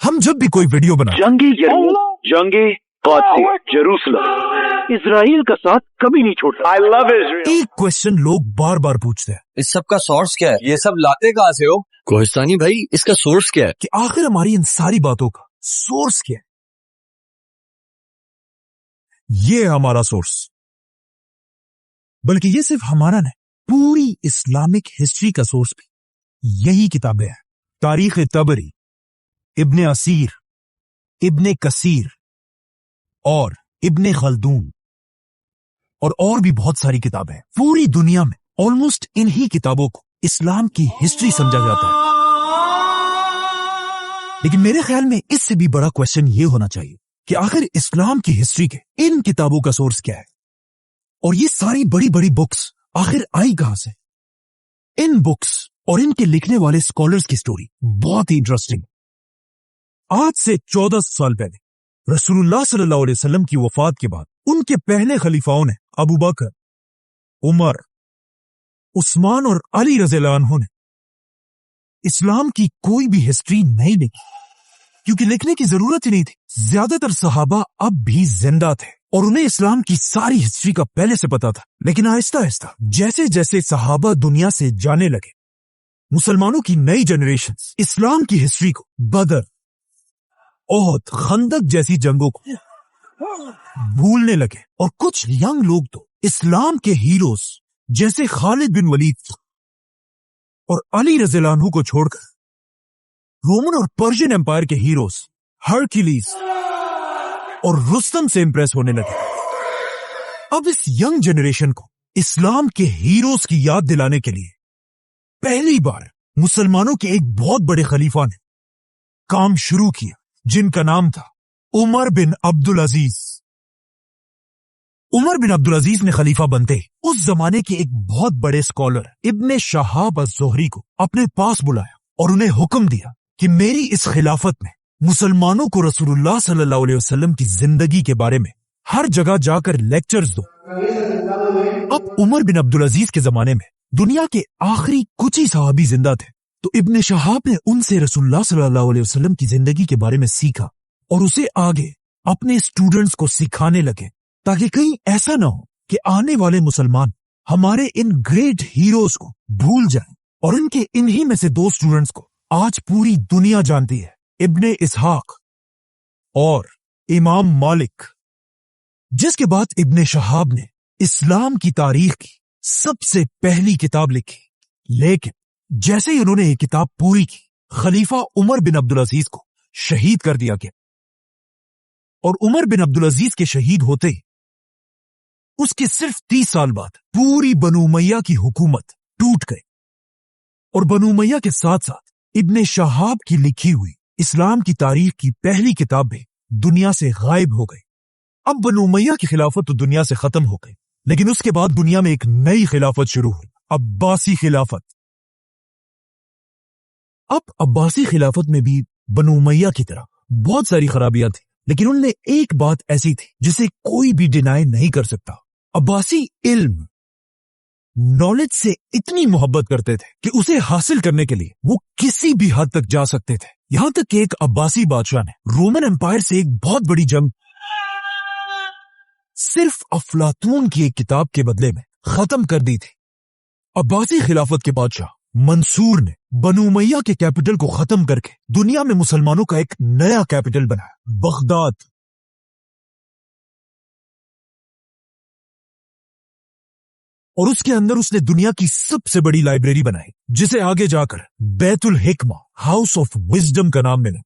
हम जब भी कोई वीडियो बनाते जंगी जंगी जेरूसलम इसराइल का साथ कभी नहीं छोड़ता। I love Israel. एक क्वेश्चन लोग बार बार पूछते हैं इस सब का सोर्स क्या है? ये सब लाते कहाँ से हो? कोहिस्तानी भाई, इसका सोर्स क्या है? कि आखिर हमारी इन सारी बातों का सोर्स क्या है। ये है हमारा सोर्स, बल्कि ये सिर्फ हमारा नहीं, पूरी इस्लामिक हिस्ट्री का सोर्स भी यही किताबें हैं। तारीख तबरी, इब्ने असीर, इब्ने कसीर और इब्ने खल्दून और भी बहुत सारी किताबें हैं। पूरी दुनिया में ऑलमोस्ट इन्हीं किताबों को इस्लाम की हिस्ट्री समझा जाता है। लेकिन मेरे ख्याल में इससे भी बड़ा क्वेश्चन ये होना चाहिए कि आखिर इस्लाम की हिस्ट्री के इन किताबों का सोर्स क्या है, और ये सारी बड़ी बड़ी बुक्स आखिर आई कहां से। इन बुक्स और इनके लिखने वाले स्कॉलर्स की स्टोरी बहुत ही इंटरेस्टिंग। आज से 14 साल पहले रसूलुल्लाह सल्लल्लाहु अलैहि वसल्लम की वफात के बाद उनके पहले खलीफाओं ने अबू बकर, उमर, उस्मान और अली रज़ियल्लाहु अन्हु ने इस्लाम की कोई भी हिस्ट्री नहीं लिखी, क्योंकि लिखने की जरूरत ही नहीं थी। ज्यादातर सहाबा अब भी जिंदा थे और उन्हें इस्लाम की सारी हिस्ट्री का पहले से पता था। लेकिन आहिस्ता आहिस्ता जैसे जैसे सहाबा दुनिया से जाने लगे, मुसलमानों की नई जनरेशन इस्लाम की हिस्ट्री को, बदर, ओहद, खंदक जैसी जंगों को भूलने लगे। और कुछ यंग लोग तो इस्लाम के हीरोज जैसे खालिद बिन वलीद और अली रज़ियल्लाहु अन्हु को छोड़कर रोमन और पर्शियन एम्पायर के हीरोज हरक्यूलिस और रुस्तम से इंप्रेस होने लगे। अब इस यंग जनरेशन को इस्लाम के हीरोज की याद दिलाने के लिए पहली बार मुसलमानों के एक बहुत बड़े खलीफा ने काम शुरू किया, जिनका नाम था उमर बिन अब्दुल अजीज। उमर बिन अब्दुल अजीज ने खलीफा बनते उस जमाने के एक बहुत बड़े स्कॉलर इब्ने शहाब अज़-ज़ुहरी को अपने पास बुलाया और उन्हें हुक्म दिया कि मेरी इस खिलाफत में मुसलमानों को रसूलुल्लाह सल्लल्लाहु अलैहि वसल्लम की जिंदगी के बारे में हर जगह जाकर लेक्चर्स दो। अब उमर बिन अब्दुल अजीज के जमाने में दुनिया के आखिरी कुछ ही सहाबी जिंदा थे, तो इब्ने शहाब ने उनसे रसूलुल्लाह सल्लल्लाहु अलैहि वसल्लम की जिंदगी के बारे में सीखा और उसे आगे अपने स्टूडेंट्स को सिखाने लगे, ताकि कहीं ऐसा ना हो कि आने वाले मुसलमान हमारे इन ग्रेट हीरोज को भूल जाएं। और इनके इन्हीं में से दो स्टूडेंट्स को आज पूरी दुनिया जानती है, इब्ने इसहाक और इमाम मालिक। जिसके बाद इब्ने शहाब ने इस्लाम की तारीख की सबसे पहली किताब लिखी। लेकिन जैसे ही उन्होंने ये किताब पूरी की, खलीफा उमर बिन अब्दुल अजीज को शहीद कर दिया गया। और उमर बिन अब्दुल अजीज के शहीद होते ही उसके सिर्फ 30 साल बाद पूरी बनु उमैया की हुकूमत टूट गई और बनु उमैया के साथ साथ इब्ने शहाब की लिखी हुई इस्लाम की तारीख की पहली किताब भी दुनिया से गायब हो गई। अब बनु उमैया की खिलाफत तो दुनिया से खत्म हो गई, लेकिन उसके बाद दुनिया में एक नई खिलाफत शुरू हुई, अब्बासी खिलाफत। अब अब्बासी खिलाफत में भी बनु उमैया की तरह बहुत सारी खराबियां थी, लेकिन उनमें एक बात ऐसी थी जिसे कोई भी डिनाई नहीं कर सकता। अब्बासी इल्म, नॉलेज से इतनी मोहब्बत करते थे कि उसे हासिल करने के लिए वो किसी भी हद तक जा सकते थे। यहां तक कि एक अब्बासी बादशाह ने रोमन एम्पायर से एक बहुत बड़ी जंग सिर्फ अफलातून की एक किताब के बदले में खत्म कर दी थी। अब्बासी खिलाफत के बादशाह मंसूर ने बनु उमैया के कैपिटल को खत्म करके दुनिया में मुसलमानों का एक नया कैपिटल बनाया, बगदाद। और उसके अंदर उसने दुनिया की सबसे बड़ी लाइब्रेरी बनाई, जिसे आगे जाकर बैतुल हिकमा, हाउस ऑफ विजडम का नाम मिला।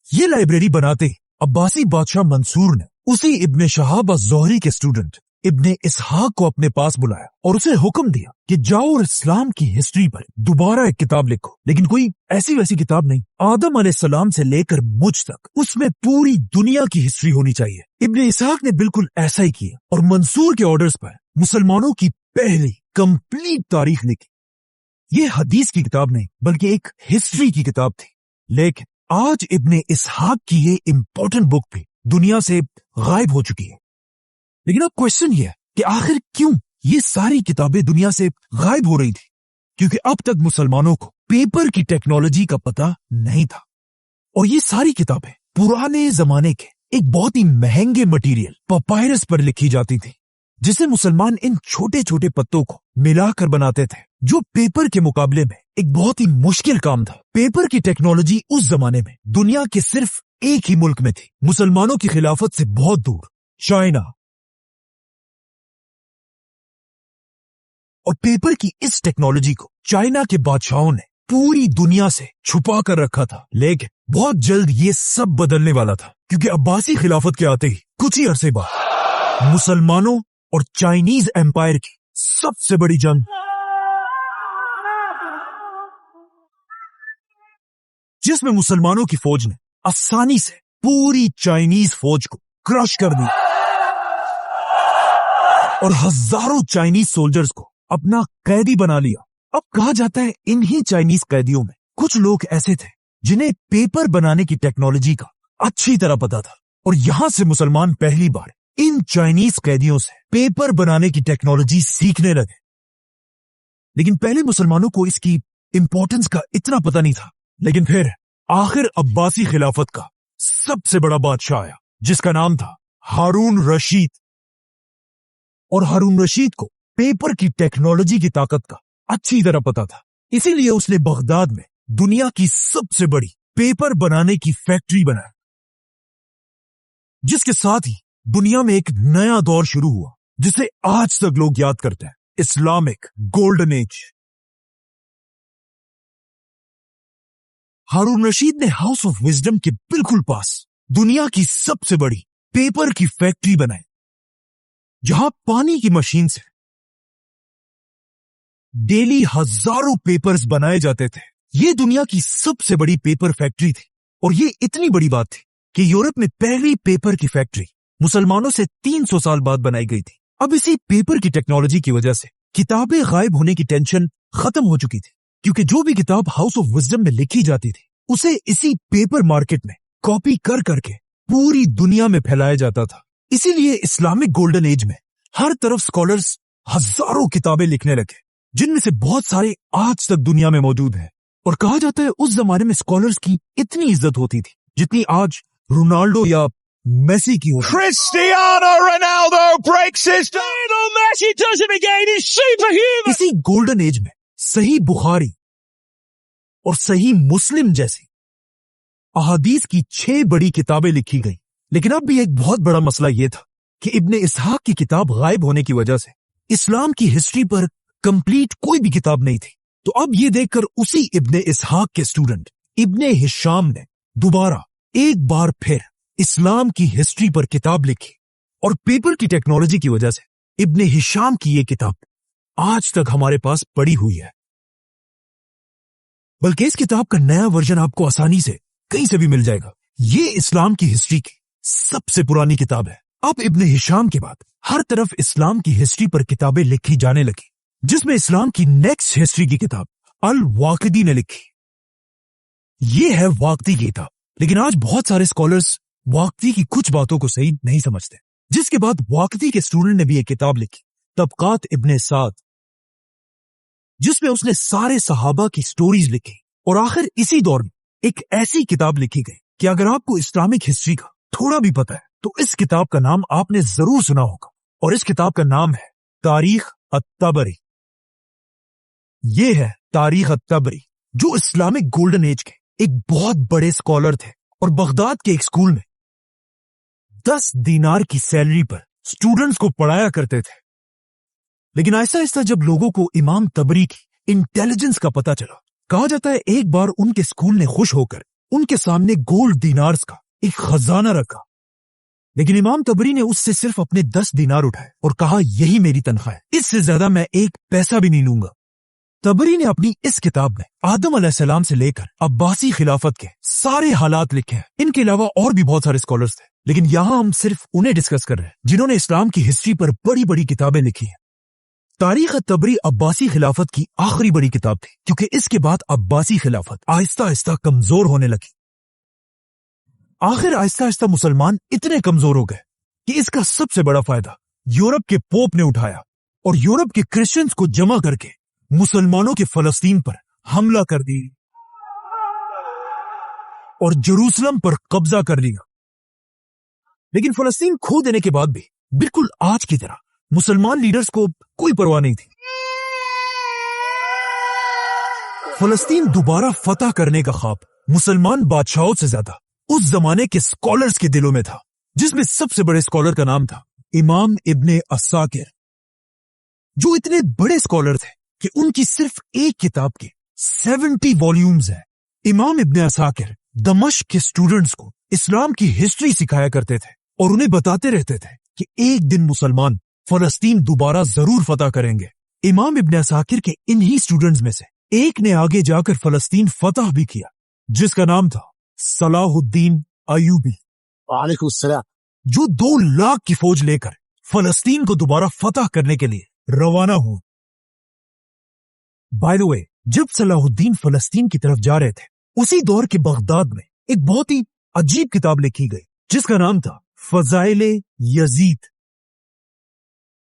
ये लाइब्रेरी बनाते अब्बासी बादशाह मंसूर ने उसी इब्ने शहाब अज़-ज़ुहरी के स्टूडेंट इब्ने इसहाक को अपने पास बुलाया और उसे हुक्म दिया कि जाओ और इस्लाम की हिस्ट्री पर दोबारा एक किताब लिखो, लेकिन कोई ऐसी वैसी किताब नहीं, आदम अलैहिस्सलाम से लेकर मुझ तक उसमें पूरी दुनिया की हिस्ट्री होनी चाहिए। इब्ने इसहाक ने बिल्कुल ऐसा ही किया और मंसूर के ऑर्डर्स पर मुसलमानों की पहली कंप्लीट तारीख लिखी। ये हदीस की किताब नहीं बल्कि एक हिस्ट्री की किताब थी। लेकिन आज इब्ने इसहाक की ये इंपॉर्टेंट बुक भी दुनिया से गायब हो चुकी है। लेकिन अब क्वेश्चन ये है कि आखिर क्यों ये सारी किताबें दुनिया से गायब हो रही थी? क्योंकि अब तक मुसलमानों को पेपर की टेक्नोलॉजी का पता नहीं था। और ये सारी किताबें पुराने जमाने के एक बहुत ही महंगे मटेरियल पपायरस पर लिखी जाती थी, जिसे मुसलमान इन छोटे छोटे पत्तों को मिलाकर बनाते थे, जो पेपर के मुकाबले में एक बहुत ही मुश्किल काम था। पेपर की टेक्नोलॉजी उस जमाने में दुनिया के सिर्फ एक ही मुल्क में थी, मुसलमानों की खिलाफत से बहुत दूर, चाइना। और पेपर की इस टेक्नोलॉजी को चाइना के बादशाहों ने पूरी दुनिया से छुपा कर रखा था, लेकिन बहुत जल्द ये सब बदलने वाला था, क्योंकि अब्बासी खिलाफत के आते ही कुछ ही अरसे बाद मुसलमानों और चाइनीज एम्पायर की सबसे बड़ी जंग, जिसमें मुसलमानों की फौज ने आसानी से पूरी चाइनीज फौज को क्रश कर दिया और हजारों चाइनीज सोल्जर्स को अपना कैदी बना लिया। अब कहा जाता है इन्हीं चाइनीज कैदियों में कुछ लोग ऐसे थे जिन्हें पेपर बनाने की टेक्नोलॉजी का अच्छी तरह पता था, और यहां से मुसलमान पहली बार इन चाइनीज कैदियों से पेपर बनाने की टेक्नोलॉजी सीखने लगे। लेकिन पहले मुसलमानों को इसकी इंपॉर्टेंस का इतना पता नहीं था। लेकिन फिर आखिर अब्बासी खिलाफत का सबसे बड़ा बादशाह आया, जिसका नाम था हारून रशीद। और हारून रशीद को पेपर की टेक्नोलॉजी की ताकत का अच्छी तरह पता था, इसीलिए उसने बगदाद में दुनिया की सबसे बड़ी पेपर बनाने की फैक्ट्री बनाई, जिसके साथ ही दुनिया में एक नया दौर शुरू हुआ, जिसे आज तक लोग याद करते हैं, इस्लामिक गोल्डन एज। हारून रशीद ने हाउस ऑफ विजडम के बिल्कुल पास दुनिया की सबसे बड़ी पेपर की फैक्ट्री बनाई, जहां पानी की मशीन से डेली हजारों पेपर्स बनाए जाते थे। ये दुनिया की सबसे बड़ी पेपर फैक्ट्री थी, और ये इतनी बड़ी बात थी कि यूरोप में पहली पेपर की फैक्ट्री मुसलमानों से 300 साल बाद बनाई गई थी। अब इसी पेपर की टेक्नोलॉजी की वजह से किताबें गायब होने की टेंशन खत्म हो चुकी थी, क्योंकि जो भी किताब हाउस ऑफ विजडम में लिखी जाती थी उसे इसी पेपर मार्केट में कॉपी कर करके पूरी दुनिया में फैलाया जाता था। इसीलिए इस्लामिक गोल्डन एज में हर तरफ स्कॉलर्स हजारों किताबें लिखने लगे, जिनमें से बहुत सारे आज तक दुनिया में मौजूद हैं। और कहा जाता है उस जमाने में स्कॉलर्स की इतनी इज्जत होती थी जितनी आज रोनाल्डो या मेसी की होती। Cristiano Ronaldo breaks his Lionel Messi does it again. He's superhuman. इसी गोल्डन एज में सही बुखारी और सही मुस्लिम जैसी अहादीस की 6 बड़ी किताबें लिखी गई। लेकिन अब भी एक बहुत बड़ा मसला यह था कि इब्ने इसहाक की किताब गायब होने की वजह से इस्लाम की हिस्ट्री पर कंप्लीट कोई भी किताब नहीं थी। तो अब ये देखकर उसी इब्ने इसहाक के स्टूडेंट इब्ने हिशाम ने दोबारा एक बार फिर इस्लाम की हिस्ट्री पर किताब लिखी, और पेपर की टेक्नोलॉजी की वजह से इब्ने हिशाम की ये किताब आज तक हमारे पास पड़ी हुई है। बल्कि इस किताब का नया वर्जन आपको आसानी से कहीं से भी मिल जाएगा। ये इस्लाम की हिस्ट्री की सबसे पुरानी किताब है। अब इब्ने हिशाम के बाद हर तरफ इस्लाम की हिस्ट्री पर किताबें लिखी जाने लगी, जिसमें इस्लाम की नेक्स्ट हिस्ट्री की किताब अल वाकिदी ने लिखी। ये है वाकदी की किताब, लेकिन आज बहुत सारे स्कॉलर्स वाकदी की कुछ बातों को सही नहीं समझते, जिसके बाद वाकदी के स्टूडेंट ने भी एक किताब लिखी, तबकात इब्ने साद, जिसमें उसने सारे सहाबा की स्टोरीज लिखी। और आखिर इसी दौर में एक ऐसी किताब लिखी गई कि अगर आपको इस्लामिक हिस्ट्री का थोड़ा भी पता है तो इस किताब का नाम आपने जरूर सुना होगा, और इस किताब का नाम है तारीख अत-तबरी। ये है तारीख अत-तबरी, जो इस्लामिक गोल्डन एज के एक बहुत बड़े स्कॉलर थे, और बगदाद के एक स्कूल में 10 दीनार की सैलरी पर स्टूडेंट्स को पढ़ाया करते थे। लेकिन ऐसा ऐसा जब लोगों को इमाम तबरी की इंटेलिजेंस का पता चला, कहा जाता है एक बार उनके स्कूल ने खुश होकर उनके सामने गोल्ड दीनार्स का एक खजाना रखा। लेकिन इमाम तबरी ने उससे सिर्फ अपने 10 दीनार उठाए और कहा यही मेरी तनख्वाह है, इससे ज्यादा मैं एक पैसा भी नहीं लूंगा। तबरी ने अपनी इस किताब में आदम अलैहिस्सलाम से लेकर अब्बासी खिलाफत के सारे हालात लिखे हैं। इनके अलावा और भी बहुत सारे स्कॉलर्स थे, लेकिन यहां हम सिर्फ उन्हें डिस्कस कर रहे हैं जिन्होंने इस्लाम की हिस्ट्री पर बड़ी बड़ी किताबें लिखी हैं। तारीख अत-तबरी अब्बासी खिलाफत की आखिरी बड़ी किताब थी, क्योंकि इसके बाद अब्बासी खिलाफत आहिस्ता आहिस्ता कमजोर होने लगी। आखिर आहिस्ता आहिस्ता मुसलमान इतने कमजोर हो गए कि इसका सबसे बड़ा फायदा यूरोप के पोप ने उठाया, और यूरोप के क्रिश्चियंस को जमा करके मुसलमानों के फलस्तीन पर हमला कर दी और जेरूसलम पर कब्जा कर लिया। लेकिन फलस्तीन खो देने के बाद भी बिल्कुल आज की तरह मुसलमान लीडर्स को कोई परवाह नहीं थी। फलस्तीन दोबारा फतह करने का ख्वाब मुसलमान बादशाहों से ज्यादा उस जमाने के स्कॉलर्स के दिलों में था, जिसमें सबसे बड़े स्कॉलर का नाम था इमाम इब्ने असाकिर, जो इतने बड़े स्कॉलर थे कि उनकी सिर्फ एक किताब के 70 वॉल्यूम्स हैं। इमाम इब्ने असाकिर दमिश्क के स्टूडेंट्स को इस्लाम की हिस्ट्री सिखाया करते थे और उन्हें बताते रहते थे कि एक दिन मुसलमान फलस्तीन दोबारा जरूर फतह करेंगे। इमाम इब्ने असाकिर के इन्हीं स्टूडेंट्स में से एक ने आगे जाकर फलस्तीन फतह भी किया, जिसका नाम था सलाहुद्दीन अयूबी, जो 2 लाख की फौज लेकर फलस्तीन को दोबारा फतह करने के लिए रवाना हुआ। बाय द वे, जब सलाहुद्दीन फलस्तीन की तरफ जा रहे थे, उसी दौर के बगदाद में एक बहुत ही अजीब किताब लिखी गई जिसका नाम था फजाइले यजीद।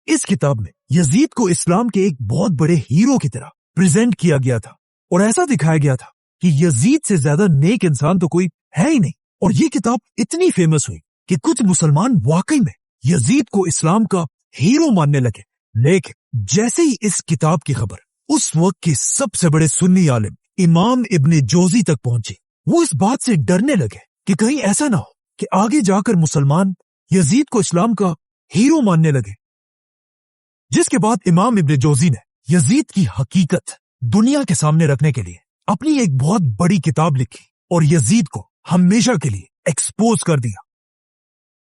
इस किताब में यजीद को इस्लाम के एक बहुत बड़े हीरो की तरह प्रेजेंट किया गया था और ऐसा दिखाया गया था कि यजीद से ज्यादा नेक इंसान तो कोई है ही नहीं। और ये किताब इतनी फेमस हुई कि कुछ मुसलमान वाकई में यजीद को इस्लाम का हीरो मानने लगे। लेकिन जैसे ही इस किताब की खबर उस वक्त के सबसे बड़े सुन्नी आलिम इमाम इब्ने जोजी तक पहुंची, वो इस बात से डरने लगे कि कहीं ऐसा ना हो कि आगे जाकर मुसलमान यजीद को इस्लाम का हीरो मानने लगे। जिसके बाद इमाम इब्ने जोजी ने यजीद की हकीकत दुनिया के सामने रखने के लिए अपनी एक बहुत बड़ी किताब लिखी और यजीद को हमेशा के लिए एक्सपोज कर दिया।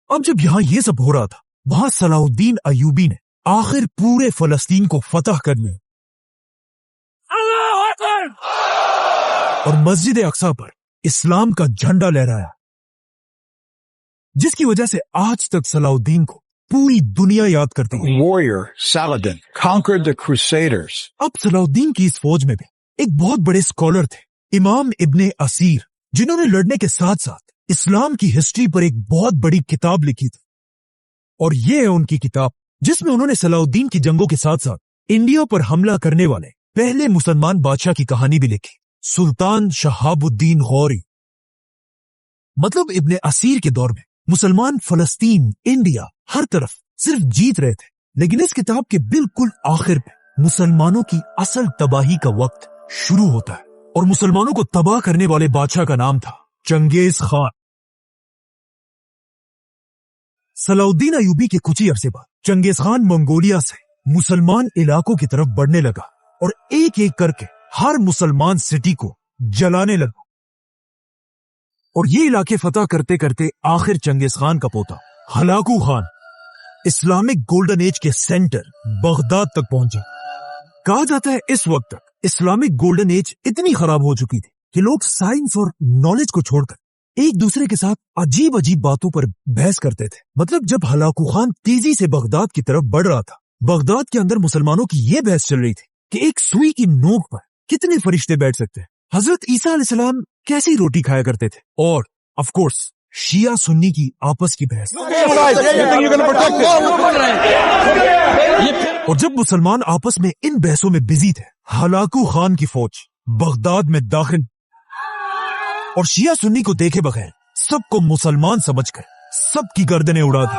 अब जब यहां ये सब हो रहा था, वहां सलाहुद्दीन अयूबी ने आखिर पूरे फलस्तीन को फतह कर लिया और मस्जिद अक्सा पर इस्लाम का झंडा लहराया, जिसकी वजह से आज तक सलाहुद्दीन को पूरी दुनिया याद करती है। Warrior Saladin conquered the Crusaders. अब सलाहुद्दीन की इस फौज में भी एक बहुत बड़े स्कॉलर थे, इमाम इब्ने असीर, जिन्होंने लड़ने के साथ साथ इस्लाम की हिस्ट्री पर एक बहुत बड़ी किताब लिखी थी। और ये है उनकी किताब जिसमें उन्होंने सलाहुद्दीन की जंगों के साथ साथ इंडिया पर हमला करने वाले पहले मुसलमान बादशाह की कहानी भी लिखी, सुल्तान शहाबुद्दीन गौरी। मतलब इब्ने असीर के दौर में मुसलमान फलस्तीन, इंडिया, हर तरफ सिर्फ जीत रहे थे। लेकिन इस किताब के बिल्कुल आखिर में मुसलमानों की असल तबाही का वक्त शुरू होता है और मुसलमानों को तबाह करने वाले बादशाह का नाम था चंगेज खान। सलाहुद्दीन अयूबी के कुछ ही अरसे बाद चंगेज खान मंगोलिया से मुसलमान इलाकों की तरफ बढ़ने लगा और एक एक करके हर मुसलमान सिटी को जलाने लगा। और ये इलाके फतह करते करते आखिर चंगेज खान का पोता Hulagu Khan Islamic golden age के सेंटर बगदाद तक पहुंचा। कहा जाता है इस वक्त तक इस्लामिक गोल्डन एज इतनी खराब हो चुकी थी कि लोग साइंस और नॉलेज को छोड़कर एक दूसरे के साथ अजीब अजीब बातों पर बहस करते थे। मतलब जब हलाकू खान तेजी से बगदाद की तरफ बढ़ रहा था, बगदाद के अंदर मुसलमानों की यह बहस चल रही थी कि एक सुई की नोक पर कितने फरिश्ते बैठ सकते हैं, हजरत ईसा अलैहिस्सलाम कैसी रोटी खाया करते थे, और ऑफ कोर्स शिया सुन्नी की आपस की बहस। और जब मुसलमान आपस में इन बहसों में बिजी थे, हलाकू खान की फौज बगदाद में दाखिल और शिया सुन्नी को देखे बगैर सबको मुसलमान समझकर सबकी गर्दनें उड़ा दी।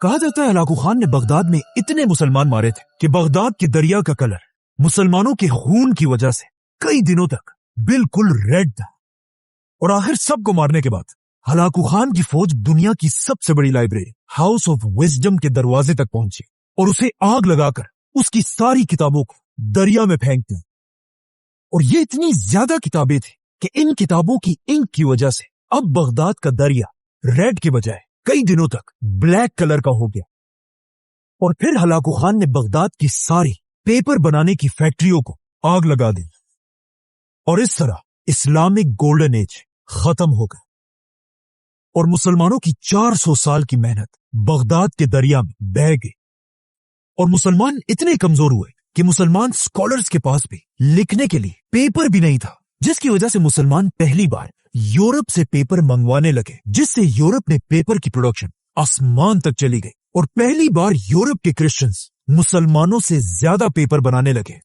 कहा जाता है हलाकू खान ने बगदाद में इतने मुसलमान मारे थे कि बगदाद के दरिया का कलर मुसलमानों के खून की वजह से कई दिनों तक बिल्कुल रेड था। और आखिर सबको मारने के बाद हलाकू खान की फौज दुनिया की सबसे बड़ी लाइब्रेरी हाउस ऑफ विजडम के दरवाजे तक पहुंची और उसे आग लगाकर उसकी सारी किताबों को दरिया में फेंक दी। और ये इतनी ज्यादा किताबें थी कि इन किताबों की इंक की वजह से अब बगदाद का दरिया रेड के बजाय कई दिनों तक ब्लैक कलर का हो गया। और फिर हलाकू खान ने बगदाद की सारी पेपर बनाने की फैक्ट्रियों को आग लगा दी और इस तरह इस्लामिक गोल्डन एज खत्म हो गया और मुसलमानों की 400 साल की मेहनत बगदाद के दरिया में बह गई। और मुसलमान इतने कमजोर हुए कि मुसलमान स्कॉलर्स के पास भी लिखने के लिए पेपर भी नहीं था, जिसकी वजह से मुसलमान पहली बार यूरोप से पेपर मंगवाने लगे, जिससे यूरोप ने पेपर की प्रोडक्शन आसमान तक चली गई और पहली बार यूरोप के क्रिश्चियंस मुसलमानों से ज्यादा पेपर बनाने लगे